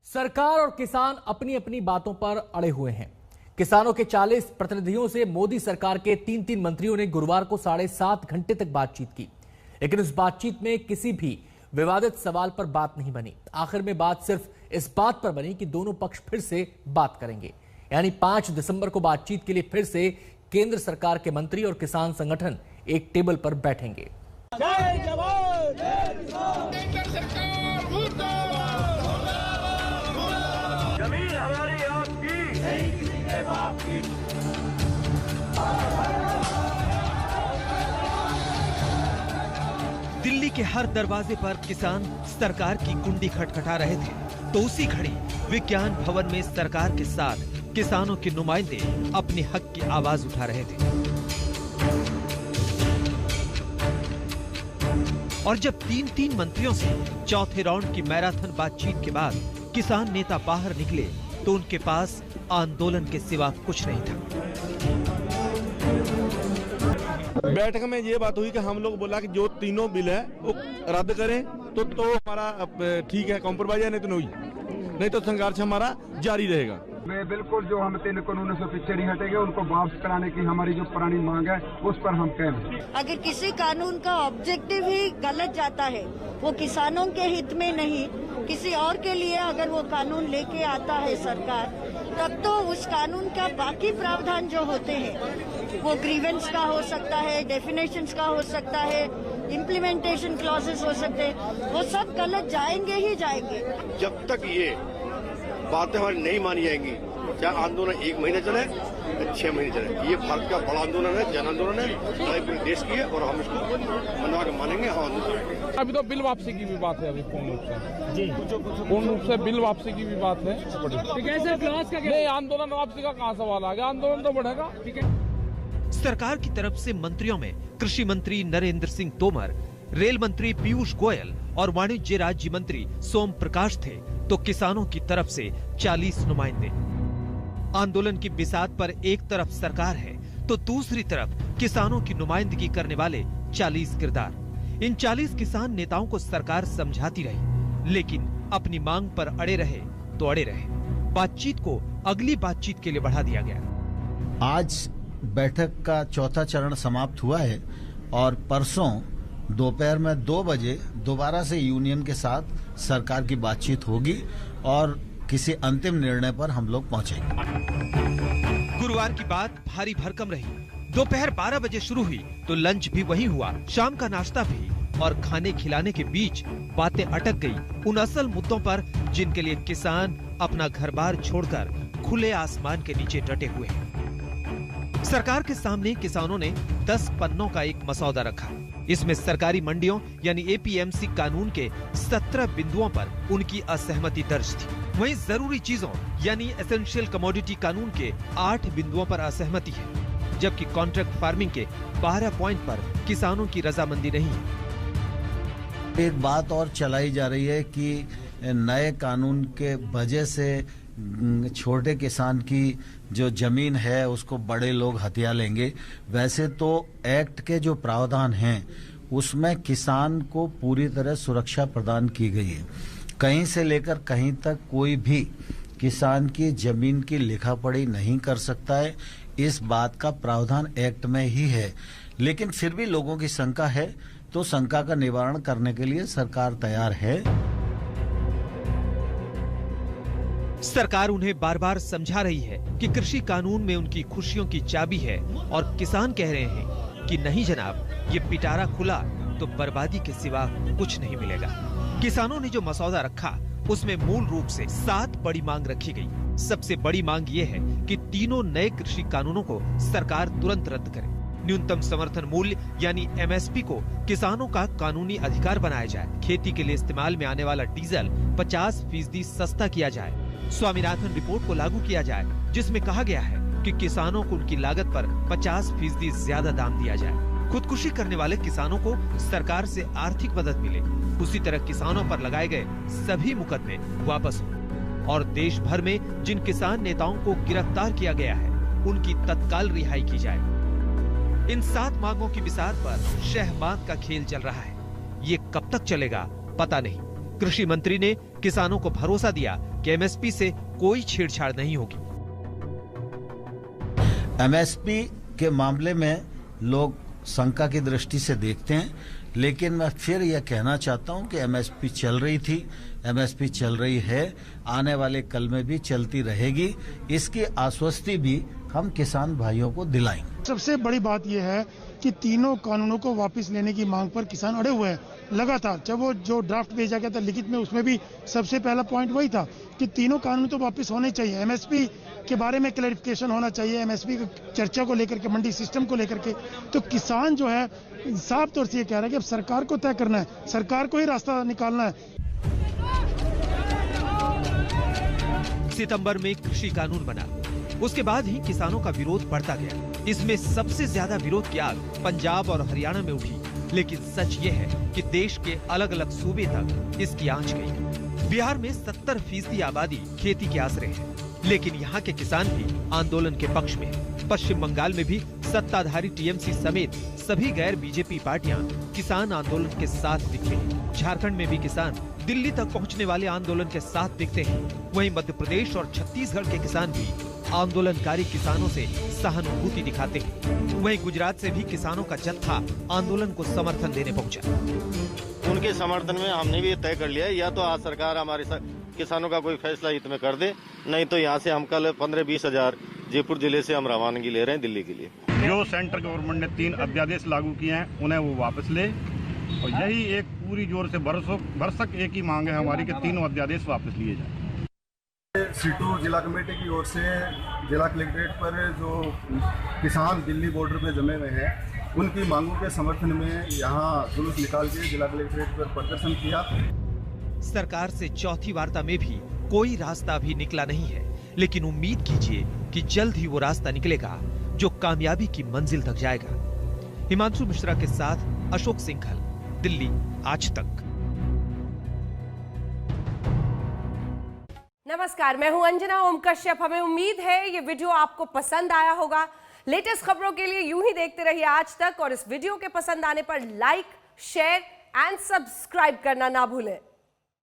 सरकार और किसान अपनी अपनी बातों पर अड़े हुए हैं। किसानों के 40 प्रतिनिधियों से मोदी सरकार के 3 मंत्रियों ने गुरुवार को 7.5 घंटे तक बातचीत की, लेकिन उस बातचीत में किसी भी विवादित सवाल पर बात नहीं बनी। आखिर में बात सिर्फ इस बात पर बनी कि दोनों पक्ष फिर से बात करेंगे, यानी 5 दिसंबर को बातचीत के लिए फिर से केंद्र सरकार के मंत्री और किसान संगठन एक टेबल पर बैठेंगे। जय जवान, जय किसान। केंद्र सरकार मुर्दाबाद। जमीन हमारी आपकी, नहीं किसी के बाप की। दिल्ली के हर दरवाजे पर किसान सरकार की कुंडी खटखटा रहे थे, तो उसी घड़ी विज्ञान भवन में सरकार के साथ किसानों के नुमाइंदे अपने हक की आवाज उठा रहे थे। और जब 3 मंत्रियों से चौथे राउंड की मैराथन बातचीत के बाद किसान नेता बाहर निकले, तो उनके पास आंदोलन के सिवा कुछ नहीं था। बैठक में ये बात हुई कि हम लोग बोला कि जो तीनों बिल है वो रद्द करें तो हमारा ठीक है, कॉम्प्रोमाइज है, नहीं तो संघर्ष हमारा जारी रहेगा। मैं बिल्कुल जो हम 3 कानूनों से पीछे नहीं हटेंगे, उनको वापस कराने की हमारी जो पुरानी मांग है उस पर हम कहम हैं। अगर किसी कानून का ऑब्जेक्टिव ही गलत जाता है, वो किसानों के हित में नहीं किसी और के लिए अगर वो कानून लेके आता है सरकार, तब तो उस कानून का बाकी प्रावधान जो होते हैं वो ग्रीवेंस का हो सकता है, डेफिनेशंस का हो सकता है, इम्प्लीमेंटेशन क्लॉजेस हो सकते हैं, वो सब गलत जाएंगे ही जाएंगे। जब तक ये बातें हमारी नहीं मानी जाएंगी, चाहे आंदोलन 1 महीने चले 6 महीने चले, ये भारत का बड़ा आंदोलन है, जन आंदोलन है, पूरे देश की है और हम इसको मनवा के मानेंगे। हम आंदोलन अभी तो बिल वापसी की भी बात है, अभी पूर्ण रूप से बिल वापसी की भी बात है। नहीं, आंदोलन वापसी का कहाँ सवाल आ गया, आंदोलन तो बढ़ेगा। ठीक है। सरकार की तरफ से मंत्रियों में कृषि मंत्री नरेंद्र सिंह तोमर, रेल मंत्री पीयूष गोयल और वाणिज्य राज्य मंत्री सोम प्रकाश थे, तो किसानों की तरफ से 40 नुमाइंदे। आंदोलन की बिसात पर एक तरफ सरकार है तो दूसरी तरफ किसानों की नुमाइंदगी करने वाले 40 किरदार। इन 40 किसान नेताओं को सरकार समझाती रही, लेकिन अपनी मांग पर अड़े रहे तो अड़े रहे। बातचीत को अगली बातचीत के लिए बढ़ा दिया गया। आज बैठक का चौथा चरण समाप्त हुआ है और परसों दोपहर में 2 बजे दोबारा से यूनियन के साथ सरकार की बातचीत होगी और किसी अंतिम निर्णय पर हम लोग पहुंचेंगे। गुरुवार की बात भारी भरकम रही। दोपहर 12 बजे शुरू हुई तो लंच भी वहीं हुआ, शाम का नाश्ता भी, और खाने खिलाने के बीच बातें अटक गई उन असल मुद्दों पर जिनके लिए किसान अपना घर-बार छोड़कर खुले आसमान के नीचे डटे हुए हैं। सरकार के सामने किसानों ने 10 पन्नों का एक मसौदा रखा। इसमें सरकारी मंडियों यानी एपीएमसी कानून के 17 बिंदुओं पर उनकी असहमति दर्ज थी। वहीं जरूरी चीजों यानी एसेंशियल कमोडिटी कानून के 8 बिंदुओं पर असहमति है, जबकि कॉन्ट्रैक्ट फार्मिंग के 12 पॉइंट पर किसानों की रजामंदी नहीं है। एक बात और चलाई जा रही है कि नए कानून के वजह से छोटे किसान की जो जमीन है उसको बड़े लोग हथिया लेंगे। वैसे तो एक्ट के जो प्रावधान हैं उसमें किसान को पूरी तरह सुरक्षा प्रदान की गई है। कहीं से लेकर कहीं तक कोई भी किसान की जमीन की लिखा पढ़ी नहीं कर सकता है, इस बात का प्रावधान एक्ट में ही है। लेकिन फिर भी लोगों की शंका है, तो शंका का निवारण करने के लिए सरकार तैयार है। सरकार उन्हें बार बार समझा रही है कि कृषि कानून में उनकी खुशियों की चाबी है, और किसान कह रहे हैं कि नहीं जनाब, ये पिटारा खुला तो बर्बादी के सिवा कुछ नहीं मिलेगा। किसानों ने जो मसौदा रखा उसमें मूल रूप से 7 बड़ी मांग रखी गई। सबसे बड़ी मांग ये है कि तीनों नए कृषि कानूनों को सरकार तुरंत रद्द करे। न्यूनतम समर्थन मूल्य यानी एमएसपी को किसानों का कानूनी अधिकार बनाया जाए। खेती के लिए इस्तेमाल में आने वाला डीजल 50% सस्ता किया जाए। स्वामीनाथन रिपोर्ट को लागू किया जाए, जिसमें कहा गया है कि किसानों को उनकी लागत पर 50% ज्यादा दाम दिया जाए। खुदकुशी करने वाले किसानों को सरकार से आर्थिक मदद मिले। उसी तरह किसानों पर लगाए गए सभी मुकदमे वापस हो, और देश भर में जिन किसान नेताओं को गिरफ्तार किया गया है उनकी तत्काल रिहाई की जाए। इन 7 मांगों की बिसात पर शह बांध का खेल चल रहा है। ये कब तक चलेगा पता नहीं, कृषि मंत्री ने किसानों को भरोसा दिया कि एमएसपी से कोई छेड़छाड़ नहीं होगी। एमएसपी के मामले में लोग शंका की दृष्टि से देखते हैं, लेकिन मैं फिर यह कहना चाहता हूं कि एमएसपी चल रही थी, एमएसपी चल रही है, आने वाले कल में भी चलती रहेगी। इसकी आश्वस्ति भी हम किसान भाइयों को दिलाएंगे। सबसे बड़ी बात यह है कि तीनों कानूनों को वापस लेने की मांग पर किसान अड़े हुए हैं लगातार। जब वो जो ड्राफ्ट भेजा गया था लिखित में, उसमें भी सबसे पहला पॉइंट वही था कि तीनों कानून तो वापस होने चाहिए। एमएसपी के बारे में क्लैरिफिकेशन होना चाहिए, एमएसपी की चर्चा को लेकर के, मंडी सिस्टम को लेकर के। तो किसान जो है साफ तौर से ये कह रहा है कि अब सरकार को तय करना है, सरकार को ही रास्ता निकालना है। सितंबर में कृषि कानून बना, उसके बाद ही किसानों का विरोध बढ़ता गया। इसमें सबसे ज्यादा विरोध की आग पंजाब और हरियाणा में उठी, लेकिन सच ये है कि देश के अलग अलग सूबे तक इसकी आंच गई। बिहार में 70% आबादी खेती के आसरे है, लेकिन यहाँ के किसान भी आंदोलन के पक्ष में हैं। पश्चिम बंगाल में भी सत्ताधारी टीएमसी समेत सभी गैर बीजेपी पार्टियां किसान आंदोलन के साथ दिखते हैं। झारखंड में भी किसान दिल्ली तक पहुंचने वाले आंदोलन के साथ दिखते हैं। वहीं मध्य प्रदेश और छत्तीसगढ़ के किसान भी आंदोलनकारी किसानों से सहानुभूति दिखाते हैं। वहीं गुजरात से भी किसानों का जत्था आंदोलन को समर्थन देने पहुंचा। उनके समर्थन में हमने भी तय कर लिया है, या तो आज सरकार हमारे किसानों का कोई फैसला हित में कर दे, नहीं तो यहाँ से हम कल 15-20 हजार जयपुर जिले से हम रवानगी ले रहे हैं दिल्ली के लिए। जो सेंट्रल गवर्नमेंट ने 3 अध्यादेश लागू किए हैं उन्हें वो वापस ले, और यही एक पूरी जोर से बरसक एक ही मांग है हमारी कि तीनों अध्यादेश वापस लिए जाए। सीटू जिला कमेटी की ओर से जिला कलेक्ट्रेट पर जो किसान दिल्ली बॉर्डर पे जमे हुए हैं उनकी मांगों के समर्थन में यहाँ जुलूस निकाल के जिला कलेक्ट्रेट पर प्रदर्शन किया। सरकार से चौथी वार्ता में भी कोई रास्ता अभी निकला नहीं है, लेकिन उम्मीद कीजिए कि जल्द ही वो रास्ता निकलेगा जो कामयाबी की मंजिल तक जाएगा। हिमांशु मिश्रा के साथ अशोक सिंघल, दिल्ली आज तक। नमस्कार, मैं हूं अंजना ओम कश्यप। हमें उम्मीद है ये वीडियो आपको पसंद आया होगा। लेटेस्ट खबरों के लिए यूं ही देखते रहिए आज तक, और इस वीडियो के पसंद आने पर लाइक, शेयर एंड सब्सक्राइब करना ना भूलें।